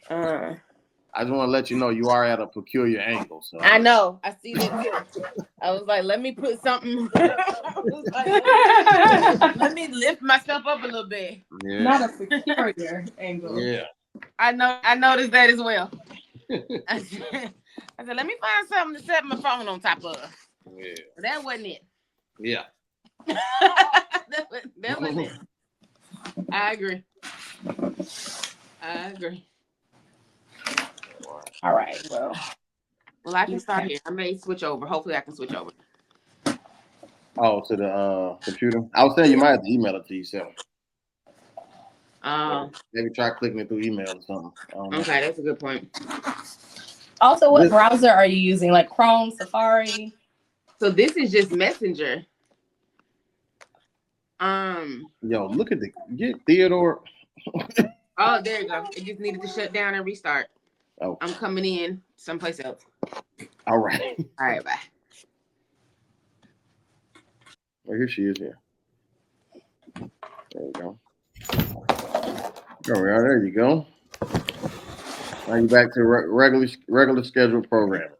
I just want to let you know you are at a peculiar angle. So I know. I see that too. I was like, let me put something. Let me lift myself up a little bit. Yeah. Not a peculiar angle. Yeah. I noticed that as well. I said, let me find something to set my phone on top of. Yeah. But that wasn't it. Yeah. that wasn't it. I agree. All right. Well, I can start here. I may switch over. Hopefully, I can switch over. Oh, to the computer. I was saying you might have to email it to yourself. Maybe try clicking it through email or something. Okay, that's a good point. Also, what browser are you using? Like Chrome, Safari? So this is just Messenger. Yo, look at get Theodore. Oh, there you go. It just needed to shut down and restart. Oh, I'm coming in someplace else. All right. All right, bye. Oh, here she is here. There we go. There we are. There you go. Now you're back to regular scheduled programming.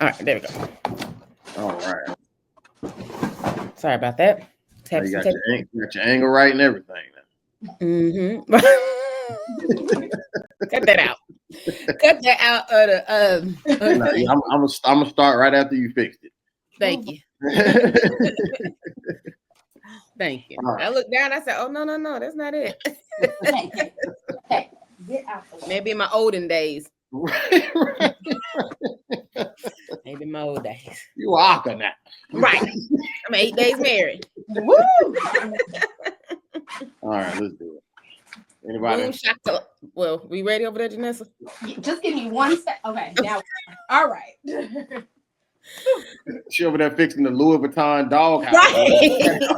All right, there we go. All right. Sorry about that. You got your angle right and everything. Mm-hmm. Cut that out. Cut that out of the. No, I'm gonna start right after you fixed it. Thank you. Thank you. Right. I looked down. I said, "Oh no, that's not it." Hey, get out. Maybe in my olden days. Right. Maybe in my old days. You are now. Right. I'm 8 days married. Woo! All right, let's do it. Anybody? Well, we ready over there, Janessa? Just give me 1 sec. Okay, now. All right. She over there fixing the Louis Vuitton dog house. Right.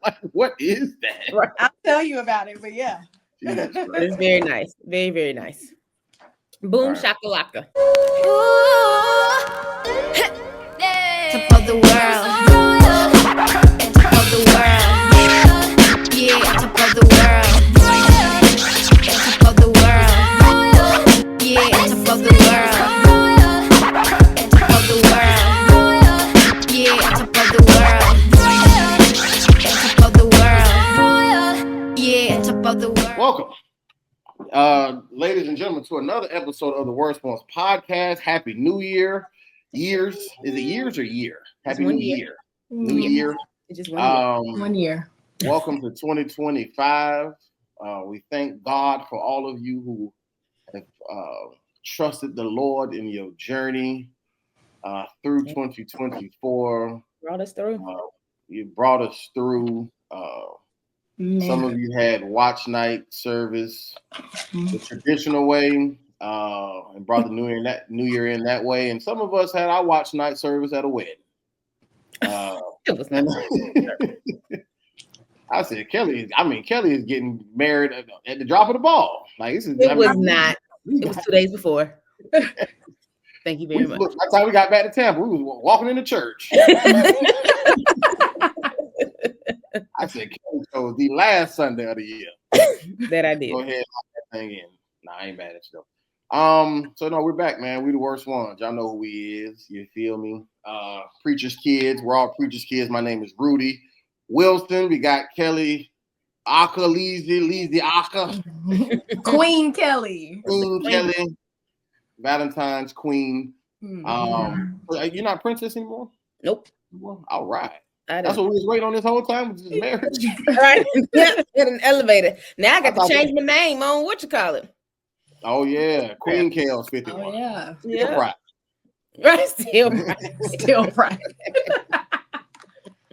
Like, what is that? Right. I'll tell you about it, but yeah. It's very nice. Very, very nice. Boom shakalaka. Top of the world. Top of the world. Yeah, top of the world. Top of the world. Yeah, top of the world. Top of the world. Yeah, top of the world. Top of the world. Yeah, top of the world. Welcome, ladies and gentlemen, to another episode of the Worst Ones Podcast. Happy New Year. Years. Is it years or year? Happy New Year. New Year. It's just 1 year. 1 year. Welcome to 2025. We thank God for all of you who have trusted the Lord in your journey through 2024. Brought us through. You brought us through. Some of you had watch night service the traditional way and brought the New Year in that way. And some of us had our watch night service at a wedding. It was not. I said, Kellie is getting married at the drop of the ball. Like this is. It was not. It was 2 days before. Thank you very much. By the time we got back to Tampa, we was walking into church. I said, Kellie chose the last Sunday of the year. That I did. Go ahead, lock that thing in. Nah, I ain't mad at you though. So no, we're back, man. We the worst ones. Y'all know who we is. You feel me? Preacher's kids. We're all preacher's kids. My name is Rudy Wilson. We got Kellie, Lizzie, Queen Kellie. Queen Kellie, Valentine's Queen. You're not princess anymore? Nope. Well, all right. That's what we was waiting on this whole time, was this marriage. Right. In an elevator. Now I got to change my name on what you call it. Oh yeah, Queen Kale's 51. Oh yeah. Still private. Right, still private. Still private.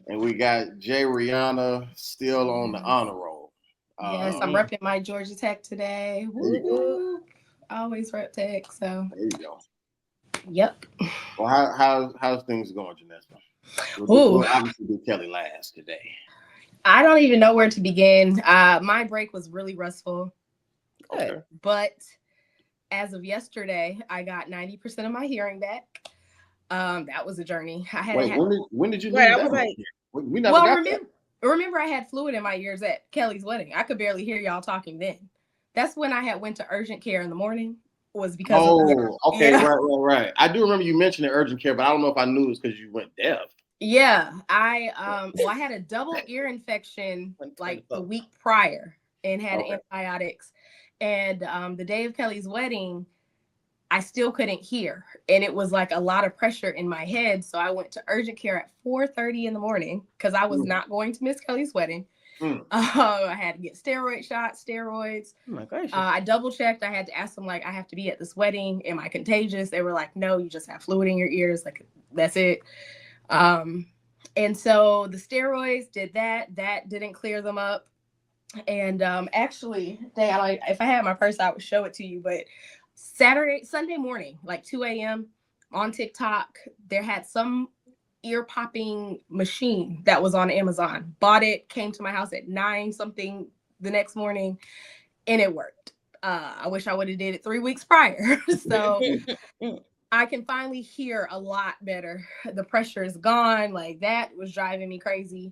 And we got Jay Rihanna still on the honor roll. Yes, I'm repping my Georgia Tech today. Woo-hoo. Always rep Tech. So there you go. Yep. Well, how's things going, Janessa? We'll obviously do Kellie last today. I don't even know where to begin. My break was really restful. Okay. But as of yesterday, I got 90% of my hearing back. That was a journey. When did you lose that? I was like, we never got that. Remember I had fluid in my ears at Kellie's wedding. I could barely hear y'all talking then. That's when I had went to urgent care in the morning. Was because of the, okay, yeah. right. I do remember you mentioning urgent care, but I don't know if I knew it was because you went deaf. Yeah, I had a double ear infection like the week prior and had antibiotics. And the day of Kellie's wedding, I still couldn't hear. And it was like a lot of pressure in my head. So I went to urgent care at 4:30 in the morning because I was not going to miss Kellie's wedding. I had to get steroids. Oh my gosh. I double checked. I had to ask them, like, I have to be at this wedding. Am I contagious? They were like, no, you just have fluid in your ears. Like, that's it. And so the steroids did that. That didn't clear them up. And actually, if I had my purse, I would show it to you. But Sunday morning, like 2 a.m. on TikTok, there had some ear popping machine that was on Amazon. Bought it, came to my house at 9 something the next morning, and it worked. I wish I would have did it 3 weeks prior. So I can finally hear a lot better. The pressure is gone. Like, that was driving me crazy.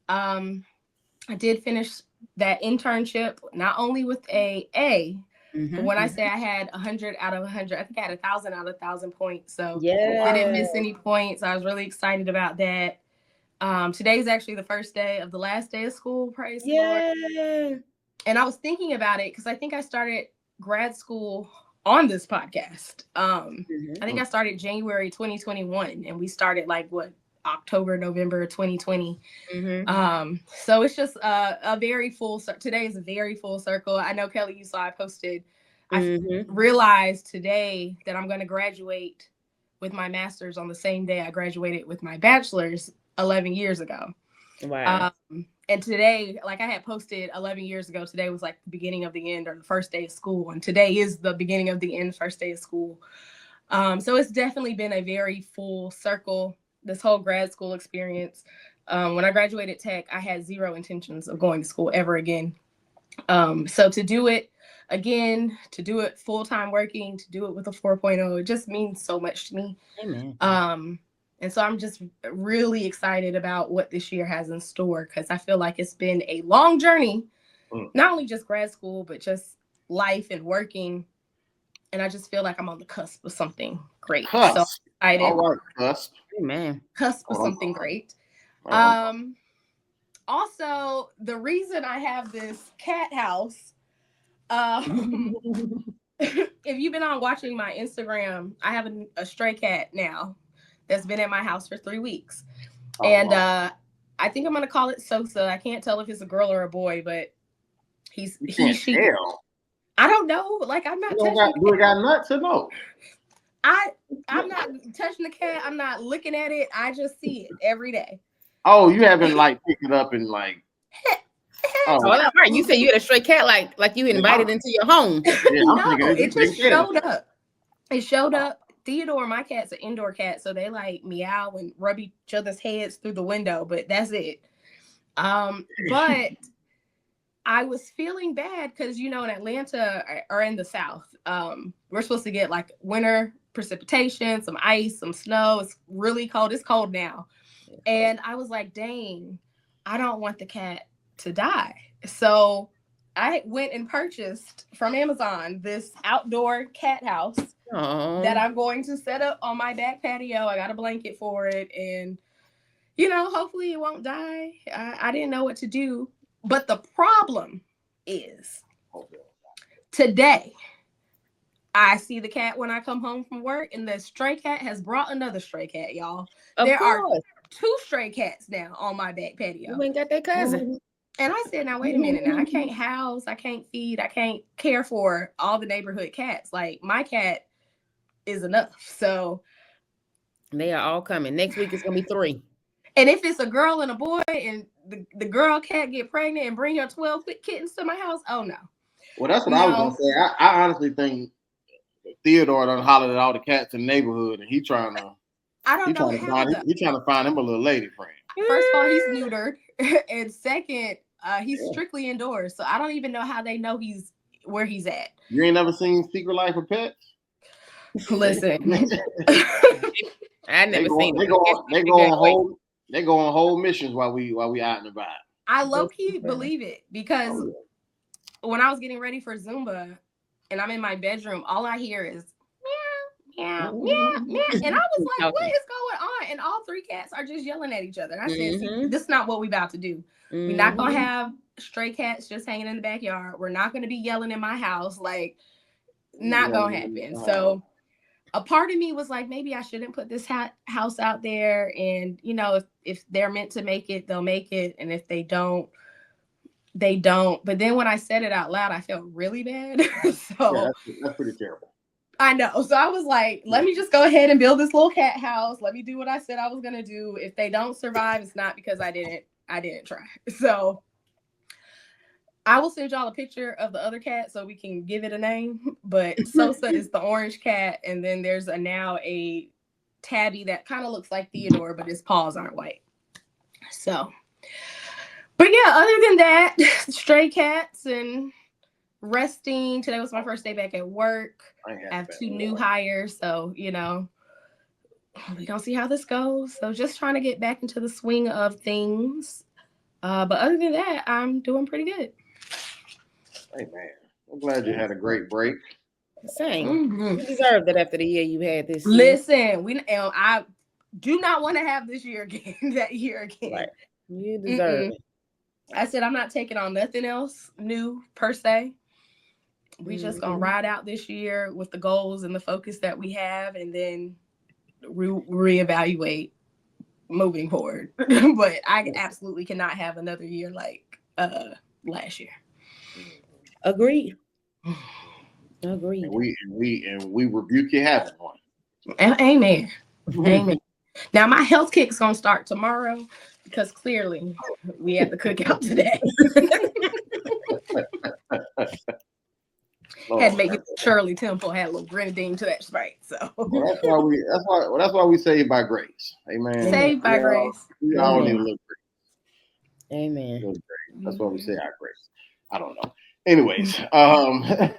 I did finish that internship, not only with a A, but when I say I had 100 out of 100, I think I had 1,000 out of 1,000 points. So I didn't miss any points. I was really excited about that. Today is actually the first day of the last day of school. Praise the Lord. And I was thinking about it because I think I started grad school on this podcast. I think I started January 2021, and we started October, November 2020. So it's just a very full. Today is a very full circle. I know, Kellie, you saw I posted. I realized today that I'm going to graduate with my master's on the same day I graduated with my bachelor's 11 years ago. Wow. And today, like I had posted 11 years ago, today was like the beginning of the end or the first day of school. And today is the beginning of the end, first day of school. So it's definitely been a very full circle, this whole grad school experience. When I graduated tech, I had zero intentions of going to school ever again. So to do it again, to do it full-time working, to do it with a 4.0, it just means so much to me. Amen. And so I'm just really excited about what this year has in store, because I feel like it's been a long journey, not only just grad school, but just life and working. And I just feel like I'm on the cusp of something great. Cusp. So excited. All right, cusp. Amen. Cusp of something great. Also, the reason I have this cat house, if you've been on watching my Instagram, I have a stray cat now that's been at my house for 3 weeks. I think I'm going to call it Sosa. I can't tell if it's a girl or a boy, but she. I don't know. Like, I'm not touching do it got nuts or no? I'm not touching the cat. I'm not looking at it. I just see it every day. Oh, you haven't picked it up and right. You said you had a stray cat, like you invited into your home. No, it just showed up. It showed up. Theodore, my cat's an indoor cat, so they meow and rub each other's heads through the window, but that's it. But I was feeling bad because, in Atlanta or in the South, we're supposed to get winter precipitation, some ice, some snow. It's really cold. It's cold now. And I was like, dang, I don't want the cat to die. So I went and purchased from Amazon this outdoor cat house that I'm going to set up on my back patio. I got a blanket for it. And, hopefully it won't die. I didn't know what to do. But the problem is today, I see the cat when I come home from work, and the stray cat has brought another stray cat, y'all. There are 2 stray cats now on my back patio. You ain't got that cousin. And I said, now, wait a minute. Now, I can't house, I can't feed, I can't care for all the neighborhood cats. Like, my cat is enough. So they are all coming. Next week, it's going to be 3. And if it's a girl and a boy and the girl cat get pregnant and bring her 12 kittens to my house, oh, no. Well, that's what I was going to say. I honestly think Theodore done hollered at all the cats in the neighborhood, and he's trying to find him a little lady friend. First of all, he's neutered. And second, he's strictly indoors. So I don't even know how they know where he's at. You ain't never seen Secret Life of Pets? Listen. I never seen it. They go on whole missions while we out and about. I low-key believe it because when I was getting ready for Zumba and I'm in my bedroom, all I hear is meow, meow, meow. And I was like, what is going on? And all three cats are just yelling at each other. And I said, see, this is not what we about to do. We're not going to have stray cats just hanging in the backyard. We're not going to be yelling in my house. Like, not going to happen. So a part of me was like, maybe I shouldn't put this house out there. And, you know, if they're meant to make it, they'll make it. And if they don't, they don't. But then when I said it out loud, I felt really bad. So that's pretty terrible. I know. So I was like, let me just go ahead and build this little cat house. Let me do what I said I was going to do. If they don't survive, it's not because I didn't try. So I will send y'all a picture of the other cat so we can give it a name. But Sosa is the orange cat. And then there's now a tabby that kind of looks like Theodore, but his paws aren't white. So, but yeah, other than that, stray cats and resting. Today was my first day back at work. I have 2 new hires. So, you know, we're going to see how this goes. So just trying to get back into the swing of things. But other than that, I'm doing pretty good. Hey, man. I'm glad you had a great break. Same. You deserved it after the year you had this year. Listen, I do not want to have this year again, that year again. Right. You deserve it. I said I'm not taking on nothing else new per se. We just going to ride out this year with the goals and the focus that we have, and then reevaluate moving forward. But I absolutely cannot have another year like last year. Agreed. And we rebuke you having one. Amen. Amen. Now my health kick's gonna start tomorrow because clearly we had the cookout today. Had to make it Shirley Temple, had a little grenadine to that Sprite. So that's why we saved by grace. Amen. Saved by grace. We all need a little grace. Amen. That's why we say our grace. I don't know. Anyways, well,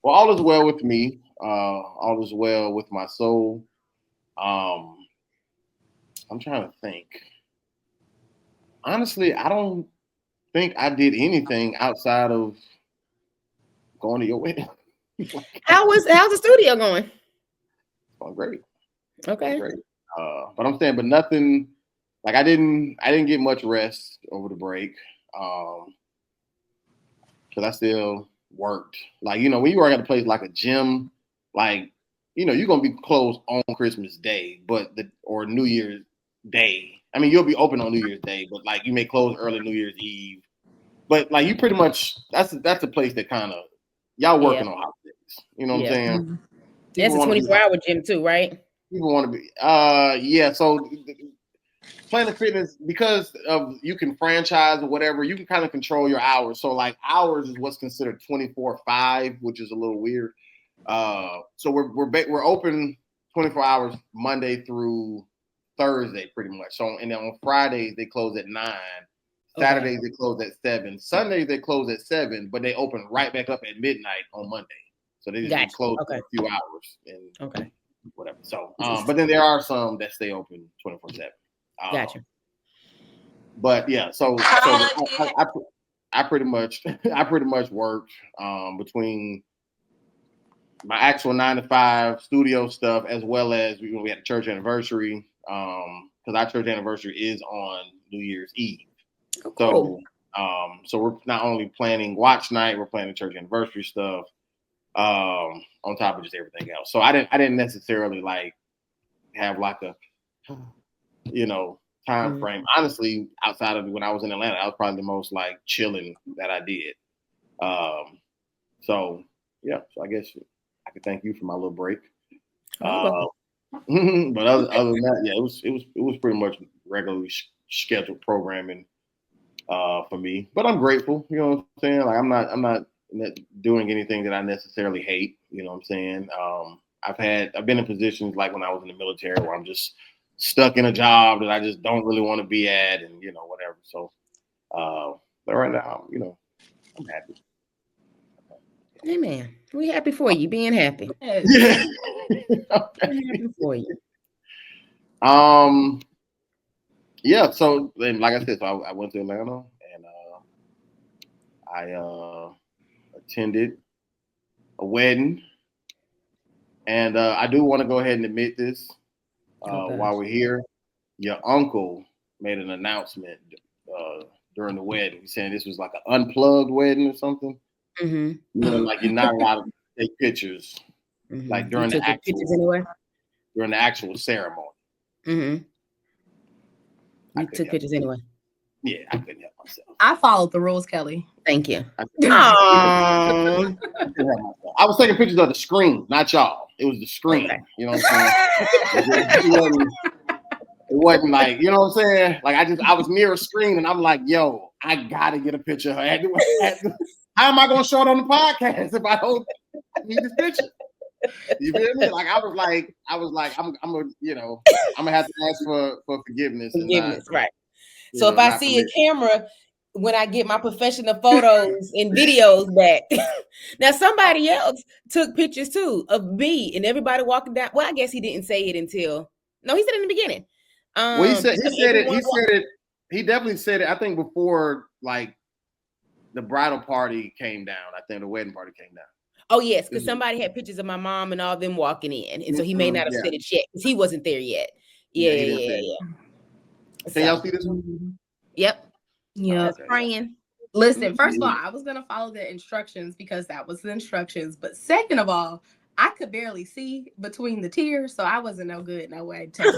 all is well with me. All is well with my soul. I'm trying to think. Honestly, I don't think I did anything outside of going to your wedding. How's the studio going? Going great. Okay. Great. But I'm saying, but nothing. Like I didn't get much rest over the break. Because I still worked. Like, you know, when you work at a place like a gym, like, you know, you're going to be closed on Christmas Day, or New Year's Day. I mean, you'll be open on New Year's Day, but like you may close early New Year's Eve. But like you pretty much, that's a place that kind of, y'all working on holidays. You know what I'm saying? That's a 24-hour gym too, right? People want to be, so Planet Fitness, because of you can franchise or whatever, you can kind of control your hours. So like hours is what's considered 24/5, which is a little weird. So we're open 24 hours Monday through Thursday, pretty much. So and then on Fridays they close at 9. Saturdays they close at 7. Sundays they close at 7, but they open right back up at midnight on Monday. So they just close for a few hours and whatever. So, but then there are some that stay open 24/7. Gotcha. But yeah, so I pretty much worked between my actual 9 to 5 studio stuff as well as we had a church anniversary because our church anniversary is on New Year's Eve. Oh, cool. So we're not only planning watch night, we're planning church anniversary stuff on top of just everything else. So I didn't necessarily like have like a time frame. Honestly, outside of when I was in Atlanta, that was probably the most like chilling that I did. So I guess I could thank you for my little break. But other than that, it was pretty much regularly scheduled programming for me. But I'm grateful. You know what I'm saying? Like I'm not doing anything that I necessarily hate. You know what I'm saying? I've been in positions like when I was in the military where I'm just stuck in a job that I just don't really want to be at, and whatever. So, but right now, I'm happy. Hey man, we happy for you being happy. Yeah. I'm happy for you. Yeah. So then, like I said, I went to Atlanta and attended a wedding. And I do want to go ahead and admit this while we're here. Your uncle made an announcement during the wedding saying this was like an unplugged wedding or something. Mm-hmm. You know, like you're not allowed to take pictures like during the actual ceremony. Mm-hmm. You took pictures anyway. Yeah, I couldn't help myself. I followed the rules, Kelly. Thank you. I was taking pictures of the screen, not y'all. It was the screen. Okay. You know what I'm saying? It wasn't like, you know what I'm saying? Like I was near a screen and I'm like, yo, I gotta get a picture of her. How am I gonna show it on the podcast if I don't need this picture? You feel me? Like I was like, I'm gonna have to ask for forgiveness. Right. So if I see a camera when I get my professional photos and videos back, now somebody else took pictures too of me and everybody walking down. Well, I guess he didn't say it until he said it in the beginning. Well, he said it. He definitely said it. I think before like the bridal party came down. I think the wedding party came down. Oh yes, because somebody had pictures of my mom and all them walking in, and so he may not have said it yet because he wasn't there yet. Yeah. Can y'all see this one? Yep. Yeah. Okay. Praying. Listen, first of all, I was gonna follow the instructions because that was the instructions. But second of all, I could barely see between the tears, so I wasn't no good. No way. I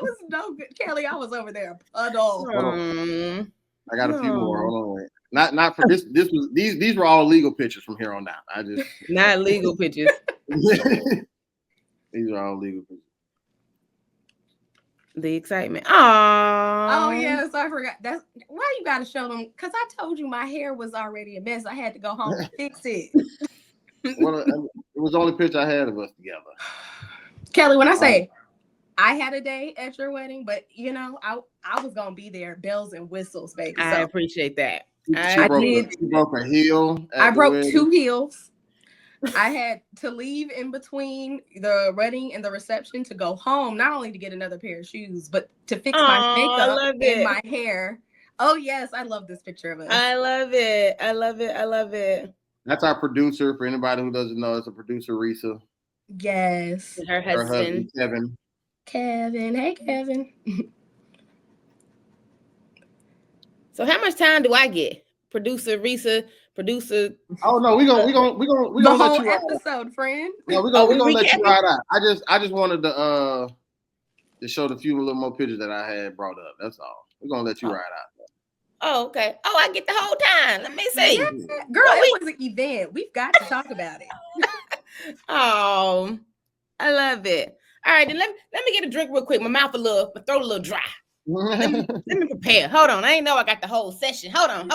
was no good, Kelly. I was over there a puddle. I got a few more. Hold on, wait. Not for this. These were all legal pictures from here on out. I just not legal pictures. These are all legal pictures. The excitement. Oh yes, I forgot. That's why you gotta show them, because I told you my hair was already a mess. I had to go home and fix it. Well, it was the only picture I had of us together. Kelly, when I say I had a day at your wedding, but I was gonna be there, bells and whistles, baby. I appreciate that. She broke a heel. I broke 2 heels. I had to leave in between the wedding and the reception to go home, not only to get another pair of shoes, but to fix my makeup and my hair. Oh, yes. I love this picture of us. I love it. That's our producer. For anybody who doesn't know, it's a producer, Risa. Yes. Her husband, Kevin. Hey, Kevin. So how much time do I get? Producer, Risa, producer. Oh no, we gonna the whole let you episode, friend. No, we're gonna let you ride out. I just wanted to show the few little more pictures that I had brought up. That's all. We're gonna let you ride out. Oh, okay. Oh, I get the whole time. Let me see. Yeah. Girl, it was an event. We've got to talk about it. Oh, I love it. All right, then let me get a drink real quick. My throat a little dry. let me prepare. Hold on. I ain't know I got the whole session. Hold on.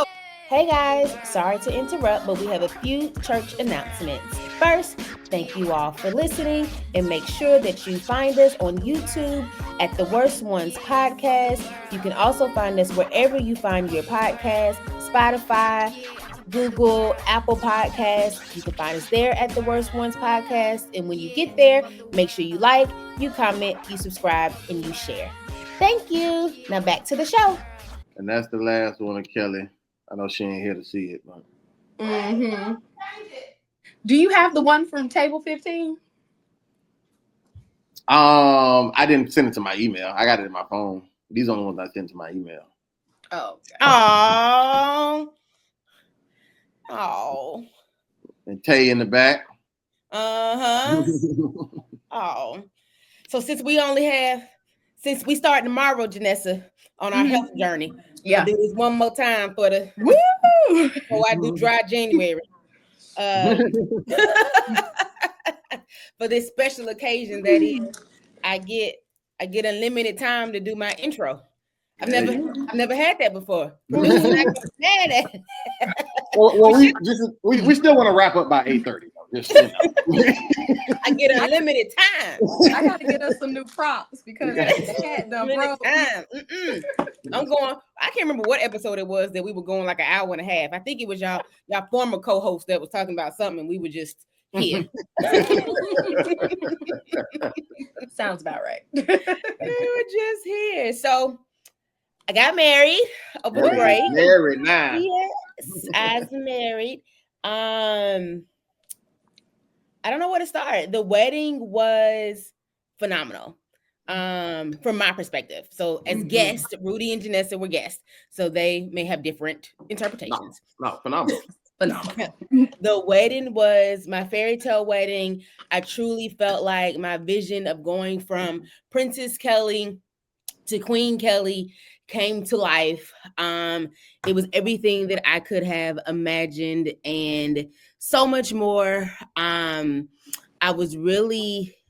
Hey guys, sorry to interrupt, but we have a few church announcements. First, thank you all for listening, and make sure that you find us on YouTube at The Worst Ones Podcast. You can also find us wherever you find your podcast, Spotify, Google, Apple Podcasts. You can find us there at The Worst Ones Podcast. And when you get there, make sure you like, you comment, you subscribe, and you share. Thank you. Now back to the show. And that's the last one of Kelly. I know she ain't here to see it, but. Mm-hmm. Do you have the one from table 15? I didn't send it to my email. I got it in my phone. These are the ones I sent to my email. Oh. Oh. And Tay in the back. Uh-huh. Oh. So since we start tomorrow, Janessa, on our health journey. Yeah. I'll do this one more time before I do dry January. For this special occasion that is, I get unlimited time to do my intro. I've never had that before. Well, we still want to wrap up by 8:30. I get unlimited time. I gotta get us some new props because I'm going. I can't remember what episode it was that we were going like an hour and a half. I think it was y'all former co-host that was talking about something, and we were just here. Sounds about right. We were just here. So I got married over the break. Married now. Yes, I was married. I don't know where to start. The wedding was phenomenal. From my perspective. So as guests, Rudy and Janessa were guests. So they may have different interpretations. No, phenomenal. Phenomenal. The wedding was my fairy tale wedding. I truly felt like my vision of going from Princess Kellie to Queen Kellie came to life. It was everything that I could have imagined and so much more.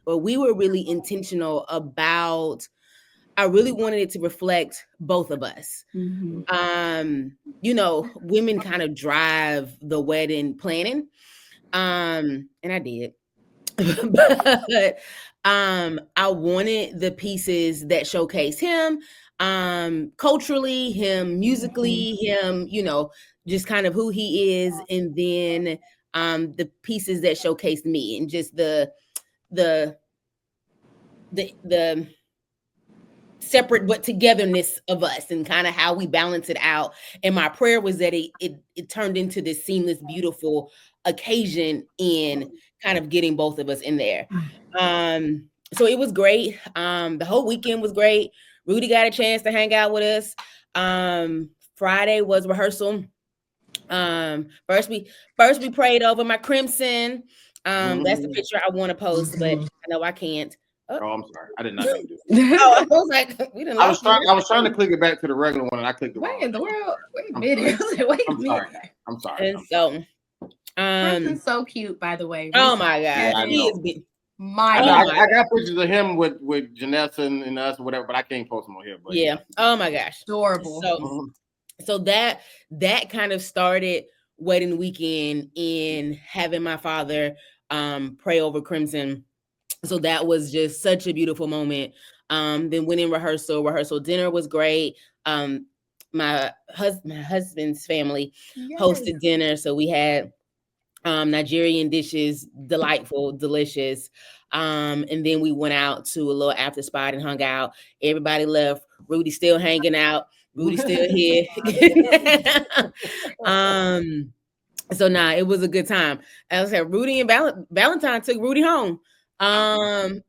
We were really intentional about, I really wanted it to reflect both of us. Women kind of drive the wedding planning. And I did. But I wanted the pieces that showcase him, culturally, him musically, him, just kind of who he is, and then the pieces that showcase me and just the separate but togetherness of us and kind of how we balance it out. And my prayer was that it turned into this seamless, beautiful occasion in kind of getting both of us in there. So it was great. The whole weekend was great. Rudy got a chance to hang out with us. Friday was rehearsal. First we prayed over my crimson. That's the picture I want to post, but I know I can't. Oh, I'm sorry. I did not know you did. I was like, we didn't. I was trying to click it back to the regular one, and I clicked the wrong. What in the world? Wait a minute. I'm sorry. And so, Crimson's so cute, by the way. Oh my God, Yeah, he is big. My God. I got pictures of him with Janessa and us or whatever, but I can't post them on here. But yeah. Oh my gosh, adorable. So that kind of started wedding weekend in having my father pray over Crimson. So that was just such a beautiful moment. Then went in rehearsal dinner was great. My husband's family hosted dinner, so we had Nigerian dishes, delightful, delicious. And then we went out to a little after spot and hung out. Everybody left. Rudy still hanging out. Rudy's still here. So it was a good time. As I said, Rudy and Valentine took Rudy home. And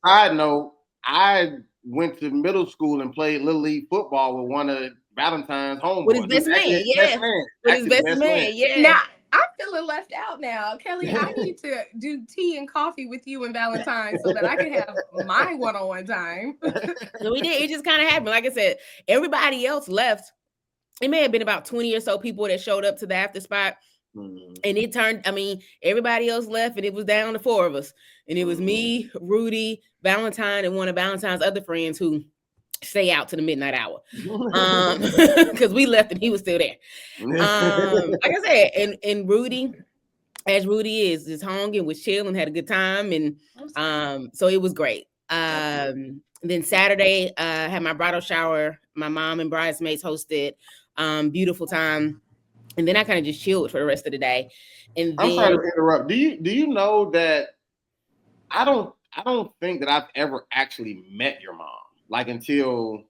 side note, I went to middle school and played Little League football with one of Valentine's homeboys. With his best man, yeah. With his best man, yeah. Now, I'm feeling left out now. Kellie, I need to do tea and coffee with you and Valentine so that I can have my one-on-one time. So we did. It just kind of happened. Like I said, everybody else left. It may have been about 20 or so people that showed up to the after spot. And it turned, everybody else left and it was down to four of us. And it was me, Rudy, Valentine, and one of Valentine's other friends who stay out to the midnight hour. Because we left and he was still there. Like I said, and Rudy, as Rudy is, just hung and was chill and had a good time. And so it was great. Then Saturday, I had my bridal shower. My mom and bridesmaids hosted. Beautiful time. And then I kind of just chilled for the rest of the day. And then, I'm sorry to interrupt. Do you know that I don't think that I've ever actually met your mom, like until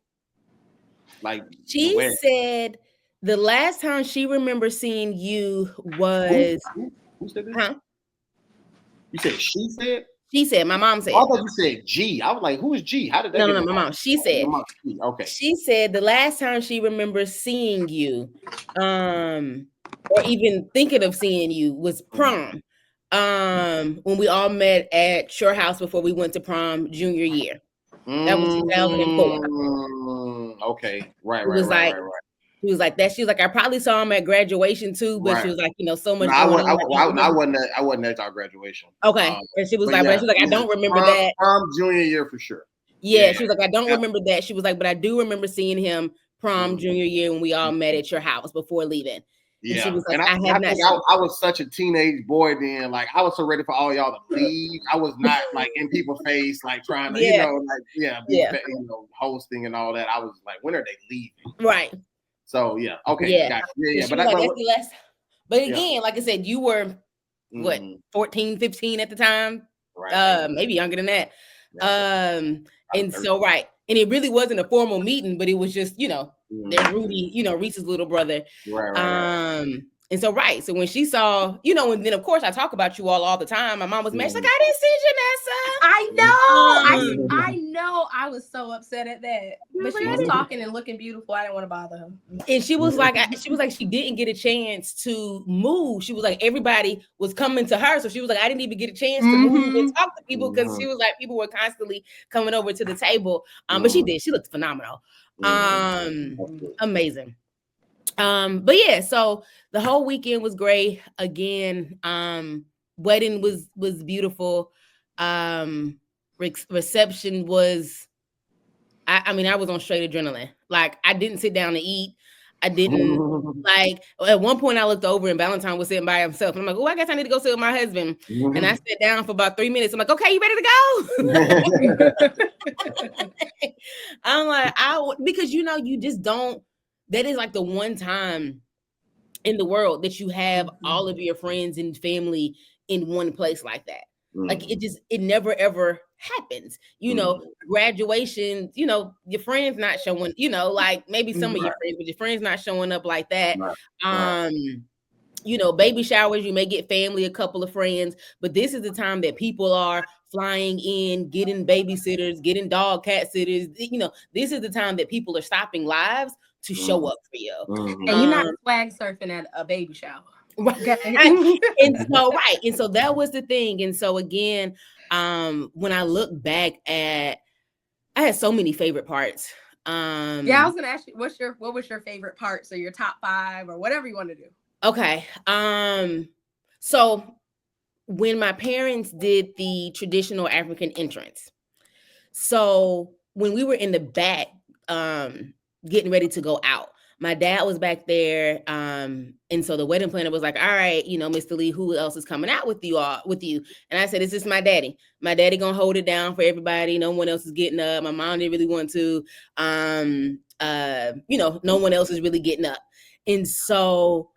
she said the last time she remembers seeing you was who said this? Huh? You said she said? She said, my mom said. I thought you said G. I was like, who is G? How did that? No, my mom. She said. Okay. She said the last time she remembers seeing you, or even thinking of seeing you, was prom. When we all met at Shore House before we went to prom junior year. That was 2004. Okay, right. It was right. She was like that. She was like, I probably saw him at graduation too, but she was like, so much. I wasn't at our graduation. Okay, and she was like, I don't remember that. Prom junior year for sure. Yeah, she was like, I don't remember that. She was like, but I do remember seeing him prom junior year when we all met at your house before leaving. Yeah, and she was like, I was such a teenage boy then. Like, I was so ready for all y'all to leave. I was not like in people's face, like trying to, hosting and all that. I was like, when are they leaving? Right. So yeah, okay, gotcha. Yeah. But that's the last. But again, like I said, you were what 14, 15 at the time, right? Maybe younger than that. And so And it really wasn't a formal meeting, but it was just, there's Rudy, Reese's little brother. Right. And so, so when she saw, and then of course I talk about you all the time. My mom was mad. She's like, I didn't see Janessa. I know. I was so upset at that. But she was talking and looking beautiful. I didn't want to bother her. And she was like, she didn't get a chance to move. She was like, everybody was coming to her. So she was like, I didn't even get a chance to move and talk to people because she was like, people were constantly coming over to the table. But she did. She looked phenomenal. Amazing. But yeah, so the whole weekend was great. Again, wedding was beautiful. Reception was, I was on straight adrenaline. Like, I didn't sit down to eat. I didn't like, at one point I looked over and Valentine was sitting by himself. And I'm like, oh, I guess I need to go sit with my husband. And I sat down for about 3 minutes. I'm like, okay, you ready to go? I'm like, because you just don't, that is like the one time in the world that you have all of your friends and family in one place like that. Like it never ever happens. Graduation, your friends not showing, like maybe some of your friends, but your friends not showing up like that. Baby showers, you may get family, a couple of friends, but this is the time that people are flying in, getting babysitters, getting dog cat sitters. This is the time that people are stopping lives to show up for you. And you're not flag surfing at a baby shower. Okay. And so that was the thing. And so again, when I look back I had so many favorite parts. I was gonna ask you, what was your favorite part? So your top 5 or whatever you want to do. Okay. So when my parents did the traditional African entrance, so when we were in the back, getting ready to go out, my dad was back there. And so the wedding planner was like, all right, Mr. Lee, who else is coming out with you? And I said, it's just my daddy. My daddy gonna hold it down for everybody. No one else is getting up. My mom didn't really want to. No one else is really getting up. And so,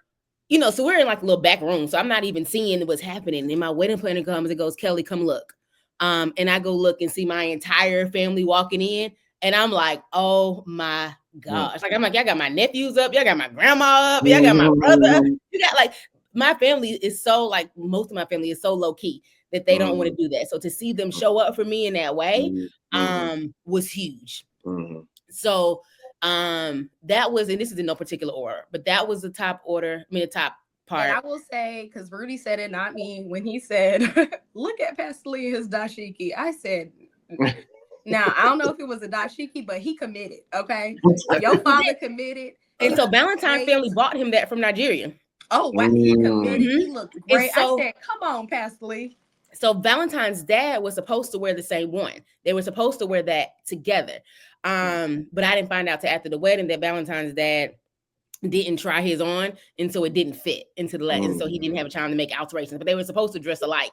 so we're in like a little back room. So I'm not even seeing what's happening. And my wedding planner comes and goes, Kelly, come look. And I go look and see my entire family walking in. And I'm like, oh my gosh. Like, y'all got my nephews up. Y'all got my grandma up. Y'all got my brother up. You got like, my family is so like, most of my family is so low key that they don't want to do that. So to see them show up for me in that way, was huge. So, that was, and this is in no particular order, but that was the top order. The top part. And I will say, because Rudy said it, not me, when he said, look at Pastor Lee and his dashiki. I said, now, I don't know if it was a dashiki, but he committed, okay? Your father committed. And so Valentine's family bought him that from Nigeria. Oh, wow. He committed. He looked great. So, I said, come on, Pastor Lee. So Valentine's dad was supposed to wear the same one. They were supposed to wear that together. But I didn't find out till after the wedding that Valentine's dad didn't try his on. And so it didn't fit into the lesson. So he didn't have a time to make alterations, but they were supposed to dress alike.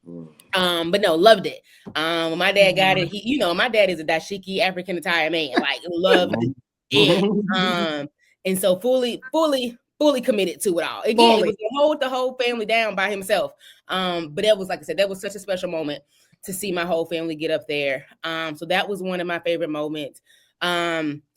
But no, loved it. When my dad got it, he, my dad is a dashiki African attire man, like loved it. And so fully committed to it all. Again, it was to hold the whole family down by himself. But that was, like I said, that was such a special moment to see my whole family get up there. So that was one of my favorite moments.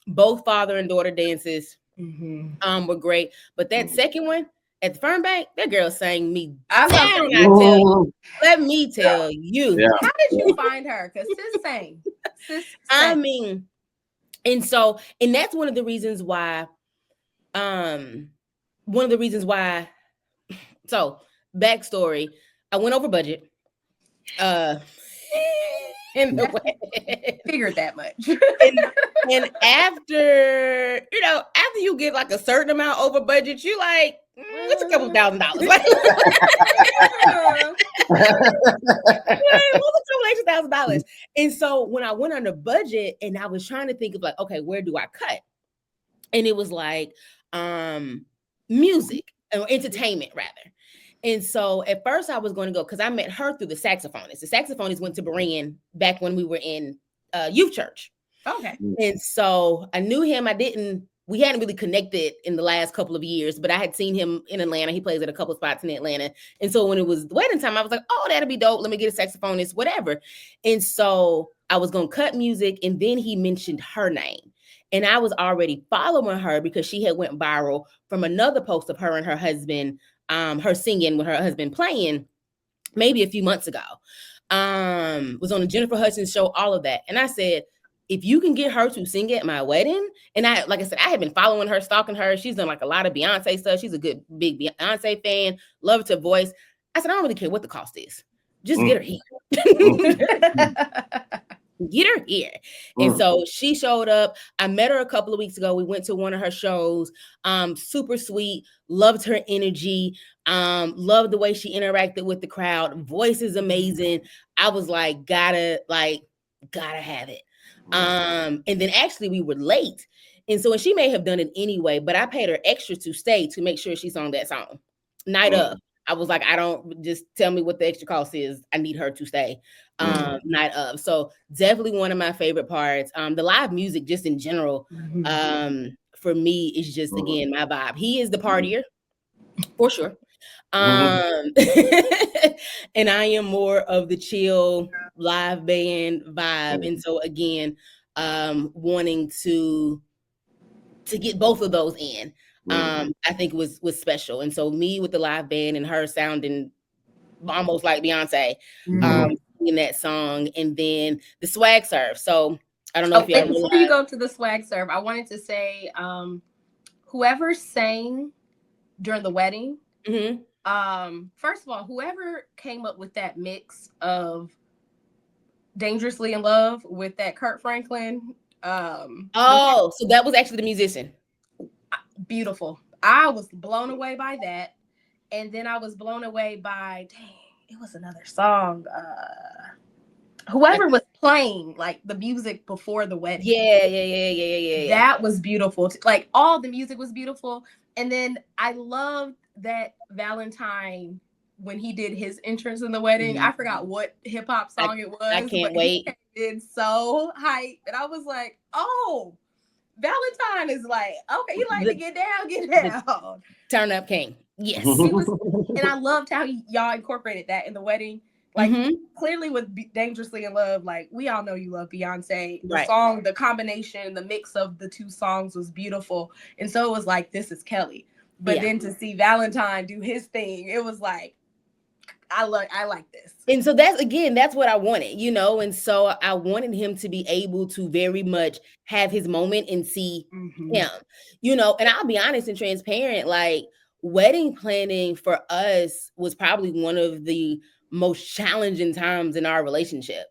Both father and daughter dances were great. But that second one, at the Fern Bank, that girl sang me down. Let me tell you. Yeah. How did you find her? Because sis sang. And that's one of the reasons why. So backstory, I went over budget. In the way. Figured that much. and after you get like a certain amount over budget, you like, it's a couple $1,000. It's a couple $1,000. And so when I went under budget and I was trying to think of like, okay, where do I cut? And it was like music or entertainment rather. And so at first I was going to go, because I met her through the saxophonist. The saxophonist went to Berean back when we were in youth church. Okay. And so I knew him. We hadn't really connected in the last couple of years, but I had seen him in Atlanta. He plays at a couple of spots in Atlanta. And so when it was wedding time, I was like, oh, that'll be dope. Let me get a saxophonist, whatever. And so I was going to cut music, and then he mentioned her name. And I was already following her because she had went viral from another post of her and her husband, her singing with her husband playing maybe a few months ago. Was on the Jennifer Hudson show, all of that. And I said, if you can get her to sing at my wedding, and like I said, I had been following her, stalking her. She's done like a lot of Beyonce stuff. She's a good, big Beyonce fan, loved her voice. I said, I don't really care what the cost is. Just get her here. Get her here. And so she showed up. I met her a couple of weeks ago. We went to one of her shows. Super sweet. Loved her energy. Loved the way she interacted with the crowd. Voice is amazing. I was like, gotta have it. And then actually we were late. And so, and she may have done it anyway, but I paid her extra to stay to make sure she sung that song. Night of. I was like, I don't, just tell me what the extra cost is. I need her to stay night of. So definitely one of my favorite parts. The live music just in general, for me is just, again, my vibe. He is the partier for sure. And I am more of the chill live band vibe. And so again, wanting to get both of those in. I think was special. And so me with the live band and her sounding almost like Beyonce in that song, and then the swag serve. So I don't know if y'all before you go to the swag serve, I wanted to say whoever sang during the wedding, first of all, whoever came up with that mix of Dangerously in Love with that Kurt Franklin. So that was actually the musician. Beautiful. I was blown away by that. And then I was blown away by, it was another song. Whoever was playing like the music before the wedding. Yeah. That was beautiful. Like all the music was beautiful. And then I loved that Valentine, when he did his entrance in the wedding. I forgot what hip hop song it was. I can't wait. He did so hype. And I was like, oh, Valentine is like, okay, you like to get down. Turn up king. Yes. And I loved how y'all incorporated that in the wedding. Like clearly with Dangerously in Love, like we all know you love Beyonce. The song, the combination, the mix of the two songs was beautiful. And so it was like, this is Kelly. But then to see Valentine do his thing, it was like, I like this. And so that's what I wanted, you know? And so I wanted him to be able to very much have his moment and see him, you know? And I'll be honest and transparent, like wedding planning for us was probably one of the most challenging times in our relationship,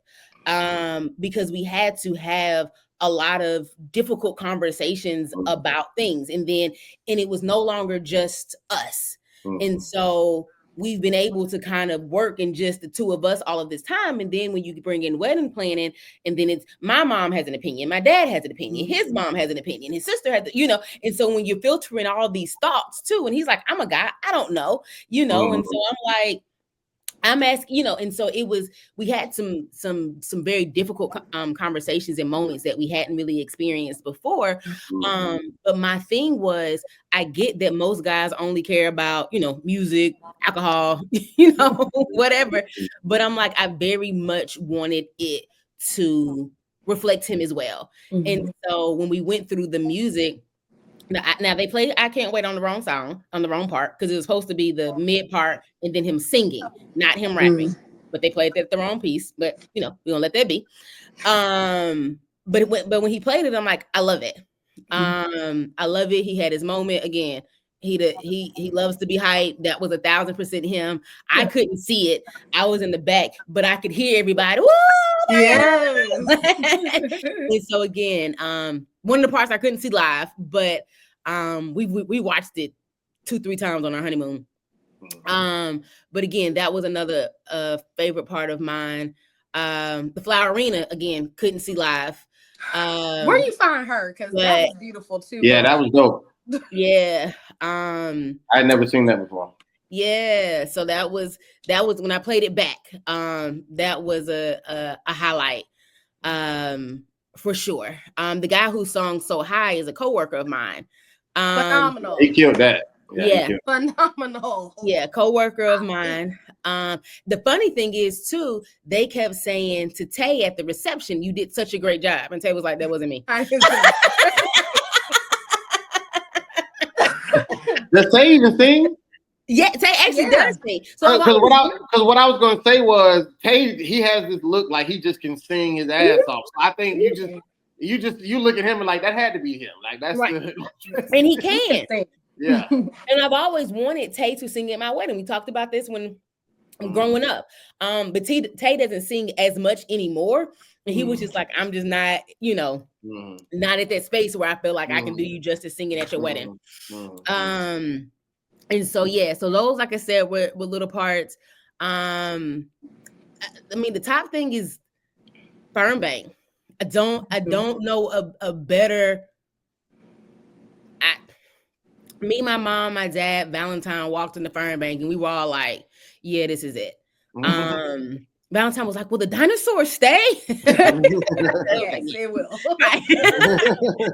because we had to have a lot of difficult conversations about things. And it was no longer just us. And so we've been able to kind of work in just the two of us all of this time. And then when you bring in wedding planning, and then it's my mom has an opinion, my dad has an opinion, his mom has an opinion, his sister has, you know, and so when you're filtering all these thoughts too, and he's like, I'm a guy, I don't know, you know, and so I'm like, I'm asking, you know, and so we had some very difficult conversations and moments that we hadn't really experienced before. But my thing was, I get that most guys only care about, you know, music, alcohol, you know, whatever. But I'm like, I very much wanted it to reflect him as well. And so when we went through the music, now they played I Can't Wait on the wrong song, on the wrong part, because it was supposed to be the mid part and then him singing, not him rapping. But they played the wrong piece. But you know, we're gonna let that be. But when he played it, I'm like, I love it. I love it. He had his moment again. He loves to be hyped. That was 1,000% him. I couldn't see it. I was in the back, but I could hear everybody. Woo! Yes. And so again, one of the parts I couldn't see live, but we watched it 2-3 times on our honeymoon. But again, that was another favorite part of mine. The Flower Arena, again, couldn't see live. Where do you find her? Because that was beautiful too. Yeah, that was dope. Yeah. I'd never seen that before. Yeah, so that was when I played it back. That was a highlight, for sure. The guy who sung So High is a coworker of mine. Phenomenal. He killed that. Yeah. Phenomenal. Yeah, coworker of mine. The funny thing is too, they kept saying to Tay at the reception, "You did such a great job," and Tay was like, "That wasn't me." Does Tay even sing? Yeah, Tay actually does sing. So because what I was going to say was Tay, he has this look like he just can sing his ass off. So I think you look at him and like that had to be him. Like that's right. And he can. Yeah. And I've always wanted Tay to sing at my wedding. We talked about this when growing up. But Tay doesn't sing as much anymore. And he was just like, I'm just not, not at that space where I feel like I can do you justice singing at your wedding. And so so those, like I said, were little parts. I mean, the top thing is Firm Bank. I don't know a better. Me, my mom, my dad, Valentine walked in the Fern Bank, and we were all like, "Yeah, this is it." Valentine was like, "Will the dinosaurs stay?" Yes, it will.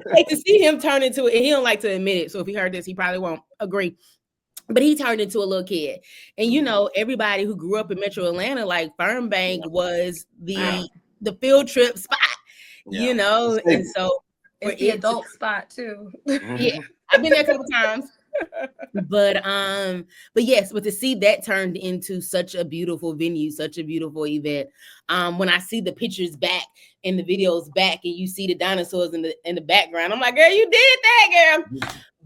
Like to see him turn into it, and he don't like to admit it. So if he heard this, he probably won't agree. But he turned into a little kid, and everybody who grew up in Metro Atlanta, like Fern Bank was the field trip spot, and so it's the adult spot too. Yeah, I've been there a couple times. But yes, but to see that turned into such a beautiful venue, such a beautiful event. When I see the pictures back and the videos back, and you see the dinosaurs in the background, I'm like, girl, you did that, girl.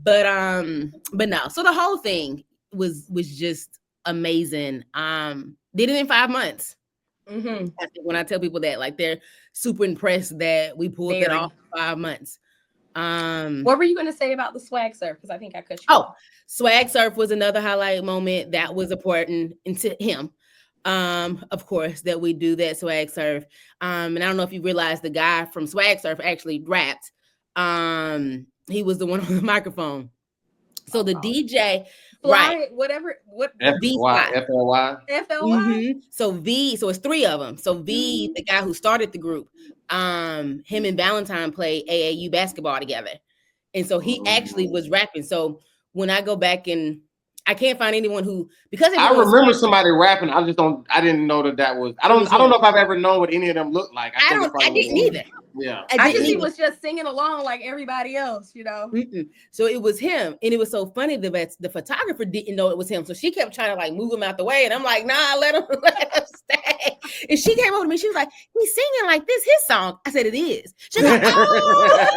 But no. So the whole thing was just amazing. Did it in 5 months. When I tell people that, like, they're super impressed that we pulled that off in 5 months. What were you going to say about the swag surf? Because I think I cut you off. Swag surf was another highlight moment that was important to him. Of course, that we do that swag surf. And I don't know if you realize the guy from Swag Surf actually rapped. He was the one on the microphone. So the DJ, Fly, what FLY. So V, so it's 3 of them. So V, the guy who started the group, him and Valentine played AAU basketball together, and so he actually was rapping. So when I go back and I can't find anyone who, because I remember somebody rapping. I didn't know that was. I don't know if I've ever known what any of them looked like. I didn't either. Yeah, I think he was just singing along like everybody else, So it was him, and it was so funny that the photographer didn't know it was him. So she kept trying to like move him out the way, and I'm like, nah, let him stay. And she came over to me. She was like, he's singing like this, his song. I said, it is. She's like, oh.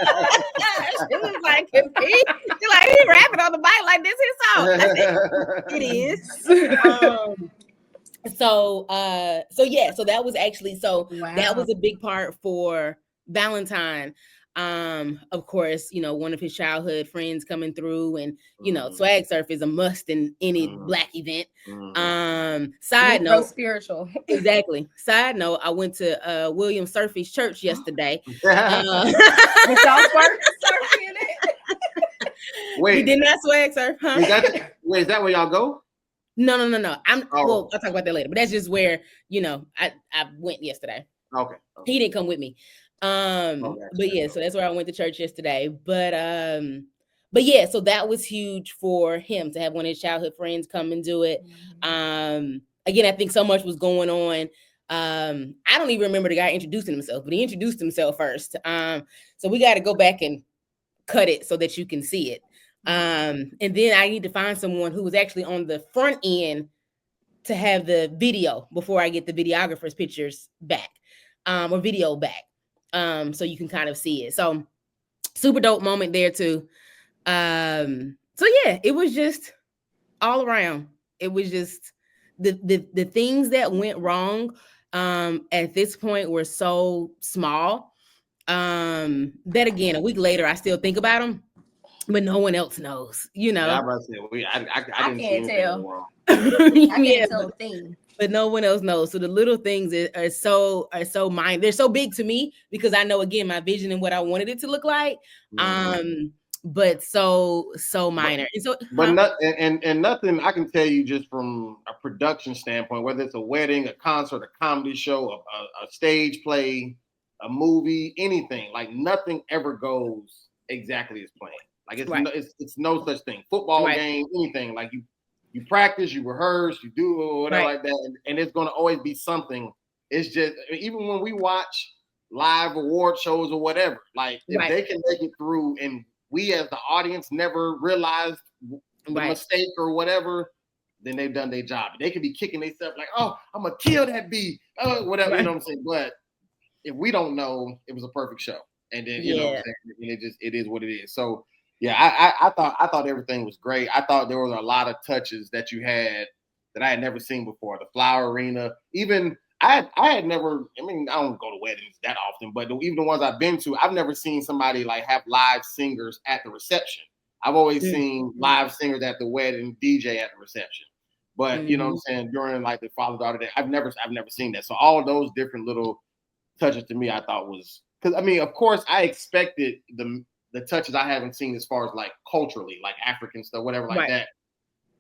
She was like, she's like, he rapping on the mic like this, his song. I said, it is. So that was actually that was a big part for Valentine. Of course, one of his childhood friends coming through, and swag surf is a must in any Black event. Side note, spiritual. Exactly. Side note, I went to William Surfy's church yesterday. Wait, we did not swag surf, huh? Is that where y'all go? No. I'll talk about that later. But that's just where I went yesterday. Okay. He didn't come with me. But yeah, so that's where I went to church yesterday. But yeah, so that was huge for him to have one of his childhood friends come and do it. Again, I think so much was going on. I don't even remember the guy introducing himself, but he introduced himself first. So we got to go back and cut it so that you can see it. And then I need to find someone who was actually on the front end to have the video before I get the videographer's pictures back, or video back. So you can kind of see it. So super dope moment there too. So yeah, it was just all around. It was just the things that went wrong at this point were so small that again, a week later, I still think about them, but no one else knows, Yeah, I can't tell. I can't tell a thing. But no one else knows. So the little things are so minor. They're so big to me because I know, again, my vision and what I wanted it to look like. But so minor. But nothing I can tell you just from a production standpoint, whether it's a wedding, a concert, a comedy show, a stage play, a movie, anything, like nothing ever goes exactly as planned. Like it's no such thing. Football game, anything, like you you practice, you rehearse, you do whatever Right. like that, and it's going to always be something. It's just even when we watch live award shows or whatever, like if Right. they can make it through, and we as the audience never realized the mistake or whatever, then they've done their job. They could be kicking themselves like, oh, I'm gonna kill that bee, whatever, Right. you know what I'm saying? But if we don't know, it was a perfect show, and then you know what I'm saying, and it is what it is. So yeah, I thought everything was great. I thought there was a lot of touches that you had that I had never seen before. The flower arena, even I had never. I mean, I don't go to weddings that often, but even the ones I've been to, I've never seen somebody like have live singers at the reception. I've always seen live singers at the wedding, DJ at the reception. But you know what I'm saying, during like the father-daughter day, I've never seen that. So all those different little touches to me, I thought was, because I mean, of course, I expected the touches I haven't seen as far as like culturally, like African stuff, whatever like that.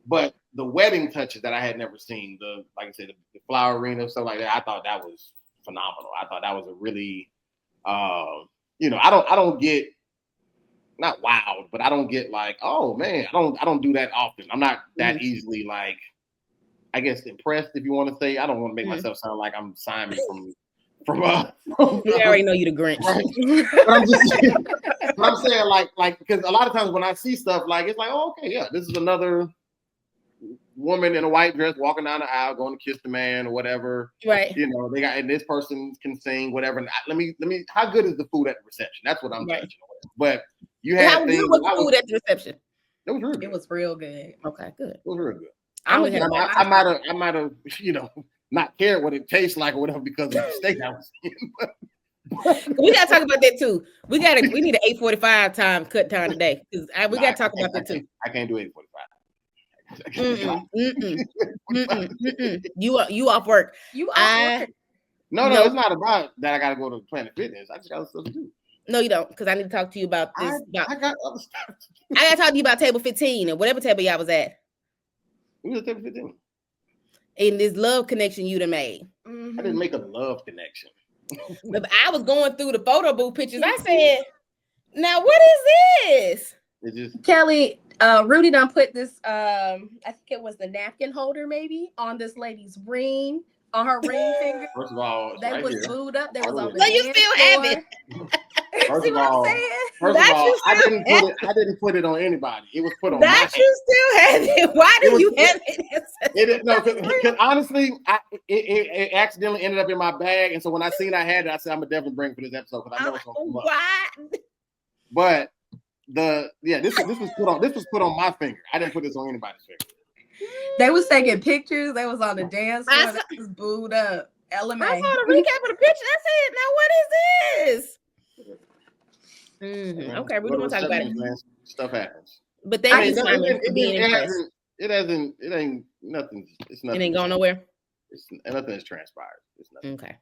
But the wedding touches that I had never seen, like I said, the flower arena, stuff like that, I thought that was phenomenal. I thought that was a really, I don't get, not wowed, but I don't get like, oh man, I don't do that often. I'm not that easily like, I guess, impressed, if you want to say. I don't want to make myself sound like I'm Simon from we already know you the Grinch. Right. But I'm saying like because a lot of times when I see stuff, like it's like, oh, okay, yeah, this is another woman in a white dress walking down the aisle going to kiss the man or whatever. Right. You know, and this person can sing whatever. And let me how good is the food at the reception? That's what I'm judging. But you had how good was the food at the reception? It was real good. It was real good. Okay, good. It was real good. I might have, not cared what it tastes like or whatever because of the steak I was eating. We gotta talk about that too. We need an 8:45 cut time today because we gotta talk about that too. I can't do 8:45. You off work? You off work? No, it's not about that. I gotta go to Planet Fitness. I just got stuff to do. No, you don't, because I need to talk to you about this. I got other stuff. I gotta talk to you about table 15 or whatever table y'all was at. We was at table 15. In this love connection you done made. I didn't make a love connection. But I was going through the photo booth pictures. I said, now what is this? It just Kelly, Rudy done put this, I think it was the napkin holder maybe, on this lady's ring, on her ring finger. First of all, they right was here. glued up. They was on the So you still have it? See what I'm saying? First of all, I didn't put it on anybody. It was put on that my you still have it. Why do you have it? No, because honestly, it accidentally ended up in my bag, and so when I seen I had it, I said I'm gonna definitely bring it for this episode because I know it's gonna come up. Why? But this was put on my finger. I didn't put this on anybody's finger. They was taking pictures. They was on the dance floor. They was booed up. LMA. I saw the recap of the picture. I said, now what is this? Okay, we don't want to talk about it. Man, stuff happens. But thank you, Simon, for being impressed. It ain't nothing. It's nothing. It ain't going nowhere. Nothing has transpired. It's nothing. Okay.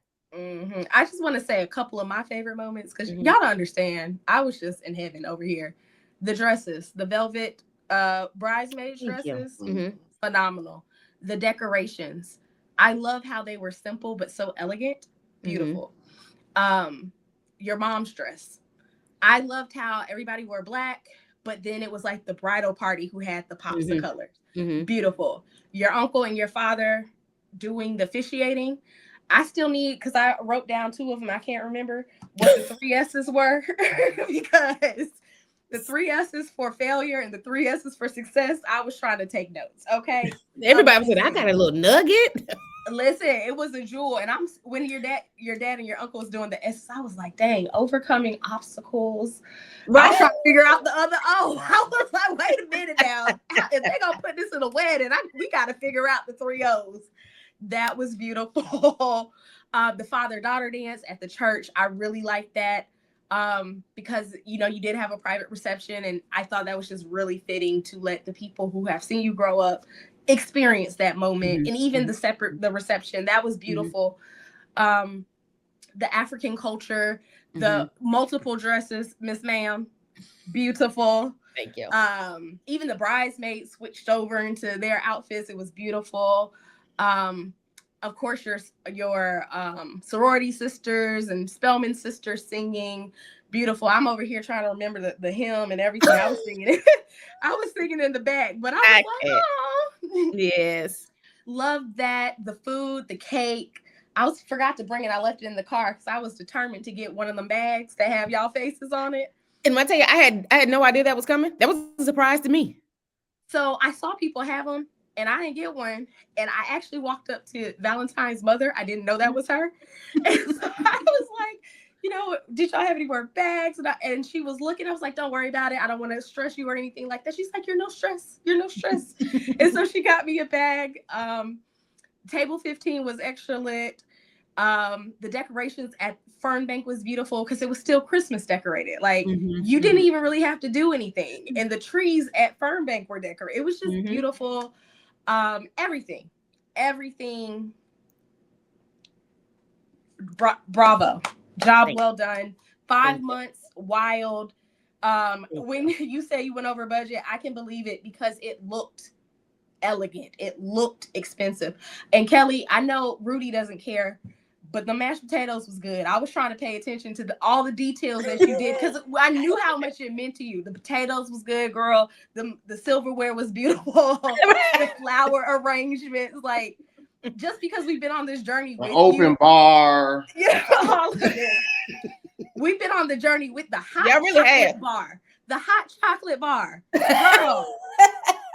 I just want to say a couple of my favorite moments because y'all don't understand. I was just in heaven over here. The dresses, the velvet bridesmaid dresses, phenomenal. The decorations, I love how they were simple but so elegant, beautiful. Your mom's dress, I loved how everybody wore black, but then it was like the bridal party who had the pops of colors. Beautiful. Your uncle and your father doing the officiating. I still need, because I wrote down two of them. I can't remember what the 3 S's were because the 3 S's for failure and the 3 S's for success. I was trying to take notes. Okay. Everybody said, I got a little nugget. Listen, it was a jewel. And when your dad and your uncle was doing the S's, I was like, dang, overcoming obstacles. Right. I was trying to figure out the other O. I was like, wait a minute now. If they're going to put this in a wedding, we got to figure out the 3 O's. That was beautiful. The father-daughter dance at the church, I really liked that because, you did have a private reception, and I thought that was just really fitting to let the people who have seen you grow up experience that moment. And even the reception, that was beautiful. The African culture, the multiple dresses, Miss Ma'am, beautiful. Thank you. Even the bridesmaids switched over into their outfits. It was beautiful. Of course, your sorority sisters and Spelman sisters singing, beautiful. I'm over here trying to remember the hymn and everything. I was singing it. I was singing in the back, but I was like, oh, Yes. Loved that. The food, the cake. Forgot to bring it. I left it in the car because I was determined to get one of them bags that have y'all faces on it. And I tell you, I had no idea that was coming. That was a surprise to me. So I saw people have them, and I didn't get one. And I actually walked up to Valentine's mother. I didn't know that was her. And so I was like, did y'all have any more bags? And she was looking. I was like, don't worry about it. I don't want to stress you or anything like that. She's like, you're no stress. You're no stress. And so she got me a bag. Table 15 was extra lit. The decorations at Fernbank was beautiful because it was still Christmas decorated. Like you didn't even really have to do anything. And the trees at Fernbank were decorated. It was just beautiful. Everything. Bravo. Job well done. 5 months, wild. When you say you went over budget, I can believe it because it looked elegant. It looked expensive. And Kelly, I know Rudy doesn't care, but the mashed potatoes was good. I was trying to pay attention to all the details that you did because I knew how much it meant to you. The potatoes was good, girl. The silverware was beautiful. The flower arrangements, like just because we've been on this journey with open bar. All of it. We've been on the journey with the hot chocolate bar. The hot chocolate bar. Girl.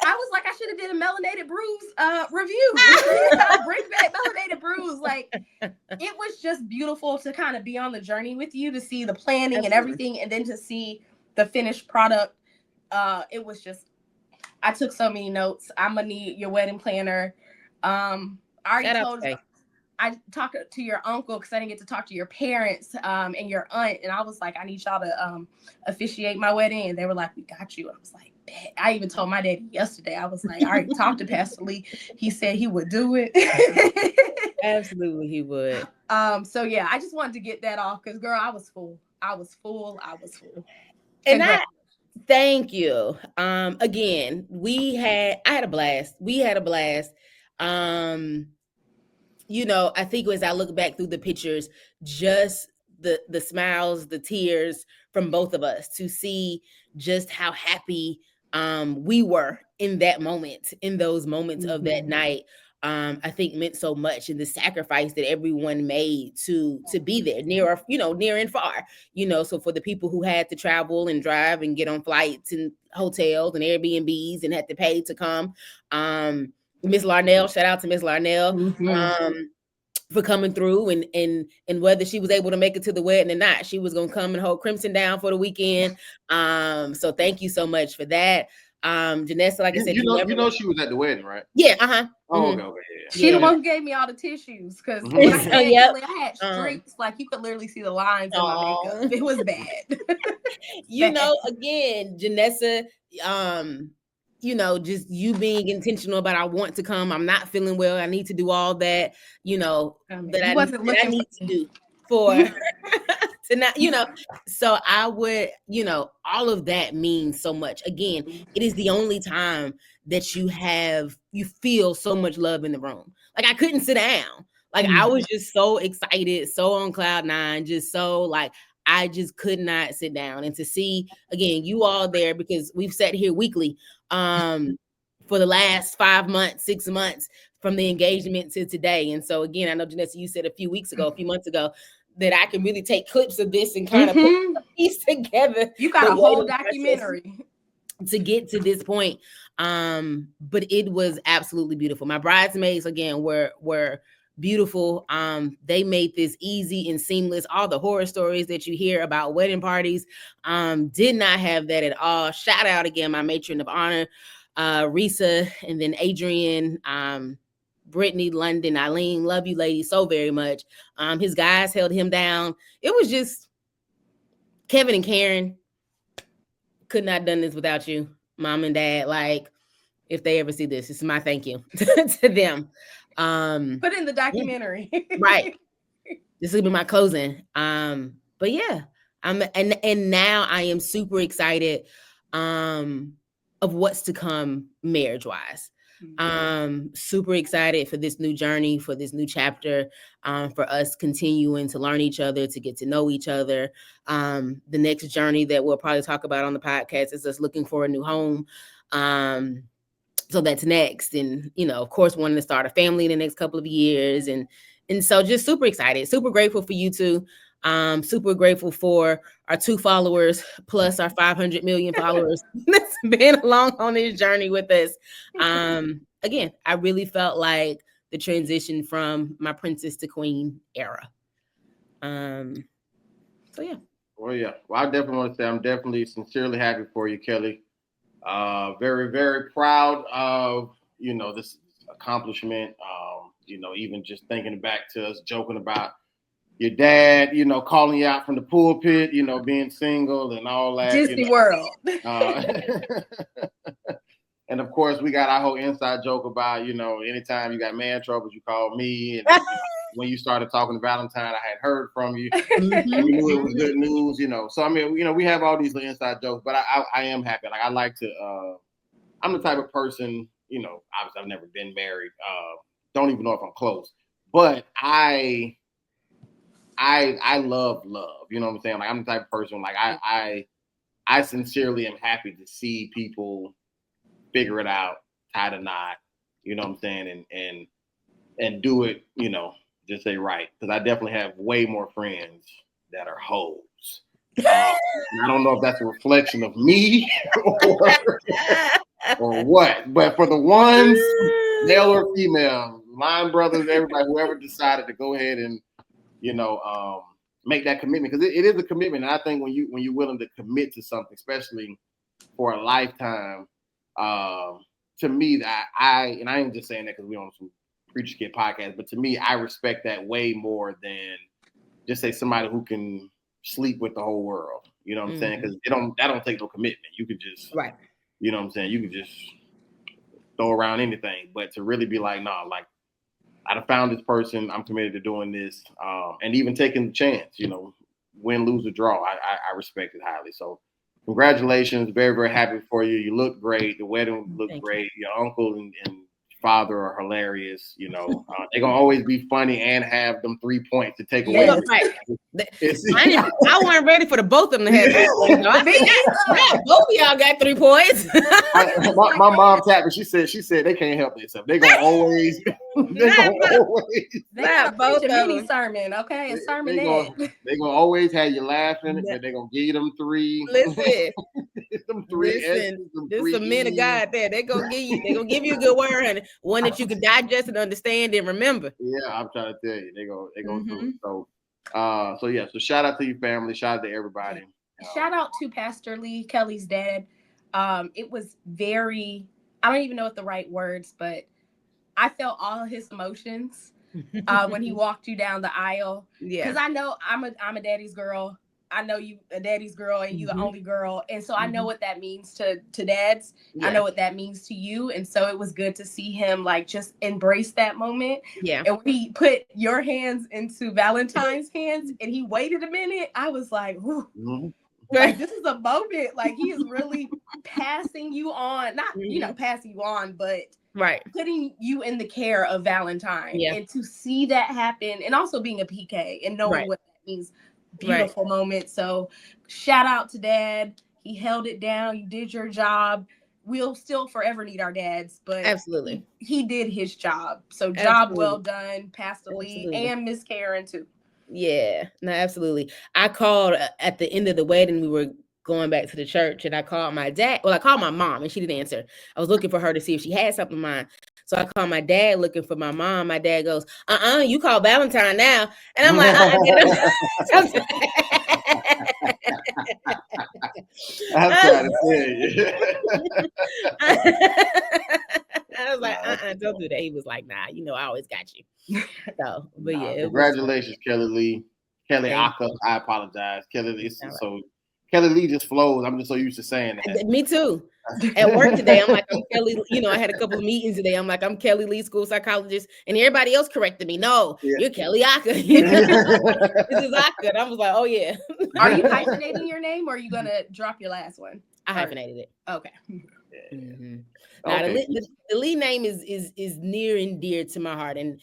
I was like, I should have did a Melanated Brews review. Bring back Melanated Brews. Like, it was just beautiful to kind of be on the journey with you, to see the planning and everything, and then to see the finished product. It was just, I took so many notes. I'm gonna need your wedding planner. I talked to your uncle because I didn't get to talk to your parents and your aunt, and I was like, I need y'all to officiate my wedding, and they were like, we got you. I was like, bet. I even told my daddy yesterday. I was like, I already talked to Pastor Lee. He said he would do it. Absolutely, he would. So yeah, I just wanted to get that off because, girl, I was full. And thank you. Again, I had a blast. We had a blast. I think as I look back through the pictures, just the smiles, the tears from both of us, to see just how happy we were in that moment, in those moments of that night, I think meant so much, and the sacrifice that everyone made to be there, near and far. So for the people who had to travel and drive and get on flights and hotels and Airbnbs and had to pay to come, Miss Larnell, shout out to Miss Larnell, for coming through, and whether she was able to make it to the wedding or not, she was gonna come and hold Crimson down for the weekend. So thank you so much for that. Janessa, like I said, you know she was at the wedding, right? Yeah, Oh, okay, yeah. She the one who gave me all the tissues because when I had streaks, like you could literally see the lines in my makeup. It was bad. Again, Janessa, just you being intentional about, I want to come, I'm not feeling well, I need to do all that, that I need to do for to not, so I would, all of that means so much. Again, it is the only time that you feel so much love in the room. Like, I couldn't sit down. Like, I was just so excited, so on cloud nine, just so like, I just could not sit down. And to see, again, you all there, because we've sat here weekly for the last 5 months, 6 months, from the engagement to today. And so again, I know, Janessa, you said a few months ago, that I can really take clips of this and kind of put a piece together. You got a whole documentary to get to this point. But it was absolutely beautiful. My bridesmaids, again, were beautiful. They made this easy and seamless. All the horror stories that you hear about wedding parties did not have that at all. Shout out again, my matron of honor, Risa, and then Adrian, Brittany, London, Eileen. Love you ladies so very much. His guys held him down. It was just Kevin and Karen. Could not have done this without you, Mom and Dad. Like, if they ever see this is my thank you to them. Put in the documentary. Right. This will be my closing. But yeah, and now I am super excited of what's to come marriage wise. Super excited for this new journey, for this new chapter, for us continuing to learn each other, to get to know each other. The next journey that we'll probably talk about on the podcast is us looking for a new home. so that's next. And, of course, wanting to start a family in the next couple of years. And so just super excited, super grateful for you two. Super grateful for our 2 followers plus our 500 million followers that's been along on this journey with us. Again, I really felt like the transition from my princess to queen era. So yeah. Well, yeah. Well, I definitely want to say I'm definitely sincerely happy for you, Kelly. Very, very proud of, this accomplishment. Even just thinking back to us joking about your dad, calling you out from the pulpit, being single and all that. Disney World. And of course, we got our whole inside joke about, anytime you got man troubles, you call me. And when you started talking to Valentine, I had heard from you. You knew it was good news, So, I mean, we have all these little inside jokes, but I am happy. Like, I like to, I'm the type of person, obviously I've never been married. Don't even know if I'm close. But I love love. You know what I'm saying? Like, I'm the type of person, like, I sincerely am happy to see people figure it out, tie the knot, you know what I'm saying, and do it, just say right. Because I definitely have way more friends that are hoes. I don't know if that's a reflection of me or what, but for the ones, male or female, line brothers, everybody, whoever decided to go ahead and, make that commitment, because it is a commitment. And I think when you're willing to commit to something, especially for a lifetime, to me, that I ain't just saying that because we on some Preacher's Kid podcast, but to me, I respect that way more than just say somebody who can sleep with the whole world. You know what I'm saying? Because that don't take no commitment. You could just, right. You know what I'm saying? You could just throw around anything, but to really be like, nah, like, I done found this person, I'm committed to doing this, and even taking the chance, win, lose, or draw. I respect it highly. So congratulations. Very, very happy for you. You look great. The wedding looked great. Your uncle and father are hilarious. They're gonna always be funny and have them 3 points to take away. Right. I wasn't ready for the both of them to have 3 points. Both of y'all got 3 points. my mom tapped me. She said they can't help themselves. They're gonna always. They're not both of mini sermon, okay? A sermon. They're gonna always have you laughing, but they're gonna give you them 3. Listen. Them 3. There's some men of God there. They're gonna give you a good word, honey. One that you can digest and understand and remember. Yeah, I'm trying to tell you, they're gonna do it. So yeah. So shout out to your family. Shout out to everybody. Shout out to Pastor Lee, Kelly's dad. It was very, I don't even know what the right words, but I felt all his emotions when he walked you down the aisle. Yeah, because I know I'm a daddy's girl. I know you a daddy's girl and you the only girl. And so I know what that means to dads. Yeah. I know what that means to you. And so it was good to see him like just embrace that moment. Yeah. And when he put your hands into Valentine's hands and he waited a minute, I was like, ooh. Like, this is a moment. Like, he is really passing you on, not, passing you on, but right, putting you in the care of Valentine. Yeah. And to see that happen, and also being a PK and knowing what that means. Beautiful moment. So shout out to Dad. He held it down. You did your job. We'll still forever need our dads, but absolutely he did his job. So job well done, Pastor Lee and Miss Karen too. Yeah, no, absolutely. I called at the end of the wedding. We were going back to the church, and I called my dad. Well, I called my mom, and she didn't answer. I was looking for her to see if she had something in mind. So I called my dad looking for my mom. My dad goes, you call Valentine now. And I'm like, I'm trying to tell you. I was like, don't do that. He was like, nah, I always got you. So, but yeah. Congratulations, Kelly Lee. Kelly Aka, I apologize. Kelly Lee. So Kelly Lee just flows. I'm just so used to saying that. Me too. At work today, I'm like, I'm Kelly. I had a couple of meetings today. I'm like, I'm Kelly Lee, school psychologist, and everybody else corrected me. No, you're Kelly Aka. This is Aka. And I was like, oh yeah. Are you hyphenating your name, or are you gonna drop your last one? I hyphenated it. Okay. Mm-hmm. Now, the Lee name is near and dear to my heart, and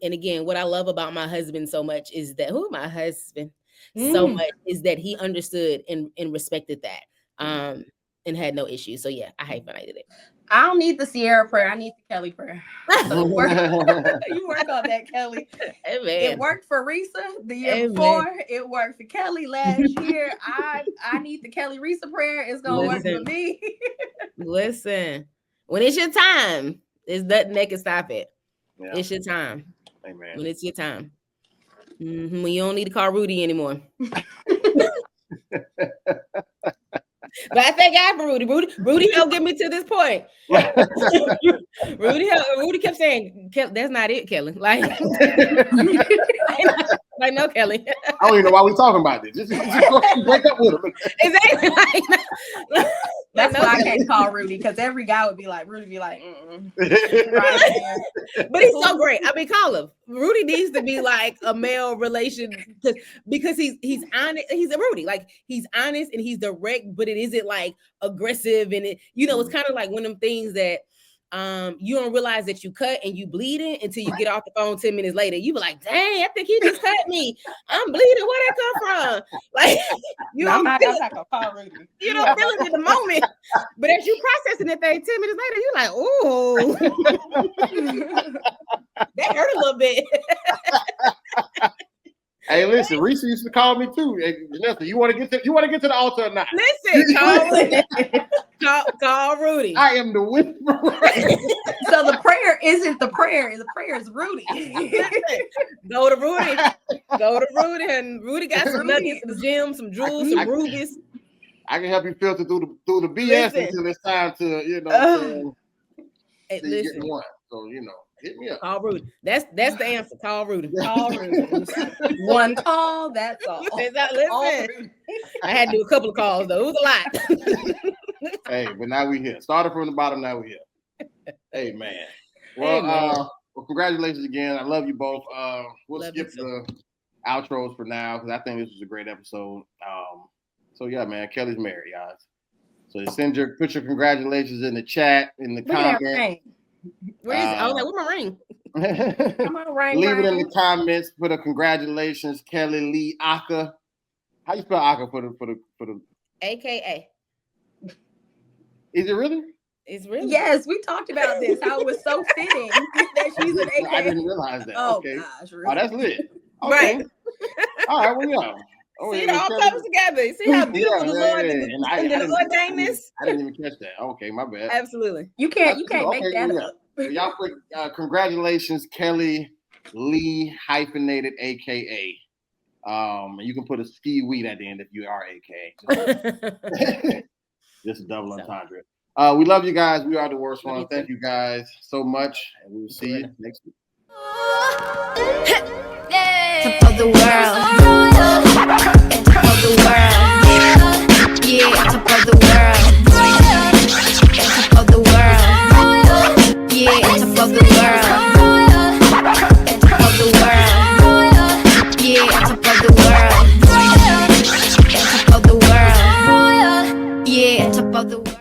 again, what I love about my husband so much is that so much is that he understood and respected that, and had no issues. So yeah, I hyphenated it. I don't need the Sierra prayer. I need the Kelly prayer. So you work on that, Kelly. Amen. It worked for Risa the year before. It worked for Kelly last year. I need the Kelly Risa prayer. It's gonna work for me. Listen, when it's your time, there's nothing that can stop it. Yeah. It's your time. Amen. When it's your time. When you don't need to call Rudy anymore. But I thank God for Rudy. Rudy helped get me to this point. Rudy kept saying, "That's not it, Kelly." Like no, Kelly. I don't even know why we're talking about this. Just break up with him. Exactly. That's why I can't call Rudy, because every guy would be like, Rudy be like, right. But he's so great. I mean, call him. Rudy needs to be like a male relation because he's honest. He's a Rudy. Like, he's honest and he's direct, but it isn't like aggressive. And it's kind of like one of them things that you don't realize that you cut and you bleeding until you get off the phone 10 minutes later. You be like, dang, I think he just cut me. I'm bleeding. Where that come from? Like, you don't feel it in the moment. But as you processing that thing 10 minutes later, you're like, ooh. That hurt a little bit. Hey, listen, Reese used to call me too. Hey, Janessa, you want to get to the altar or not? Listen, call Rudy. I am the whisperer. So the prayer isn't the prayer. The prayer is Rudy. Go to Rudy, and Rudy got some nuggets, some gems, some jewels, some rubies. I can help you filter through the BS until it's time to, get one. So, hit me up. Call Rudy. That's the answer. Call Rudy. Call Rudy. One call, that's all. Listen, I had to do a couple of calls though. It was a lot. Hey, but now we here. Started from the bottom, now we here. Hey, man. Well, congratulations again. I love you both. We'll skip the outros for now because I think this was a great episode. So yeah, man, Kelly's married, guys. So put your congratulations in the chat, in the comments. Where is it? I was like, where's my ring? Come on, ring. Leave it in the comments. Put a congratulations, Kelly Lee a.k.a. How you spell a.k.a. for the a.k.a. Is it really? It's really. Yes, we talked about this. How it was so fitting that she's an a.k.a. I didn't realize that. Oh, okay. Gosh, really? Oh, that's lit. Okay. Right. All right. Well, yeah. See, it all comes together. See how beautiful the Lord is. And the Lord dang this. I didn't even catch that. Okay, my bad. Absolutely. You can't make that up. So y'all put congratulations, Kelly Lee hyphenated a.k.a. You can put a ski weed at the end if you are a.k.a. Just a double entendre. We love you guys. We are the worst ones. Thank you guys so much, and we will see you next week. Top of the world. Top of the world. Yeah, top of the world. Top of the world. Yeah, top of the world. Top of the world. Yeah, top of the world. Top of the world. Yeah, top of the world.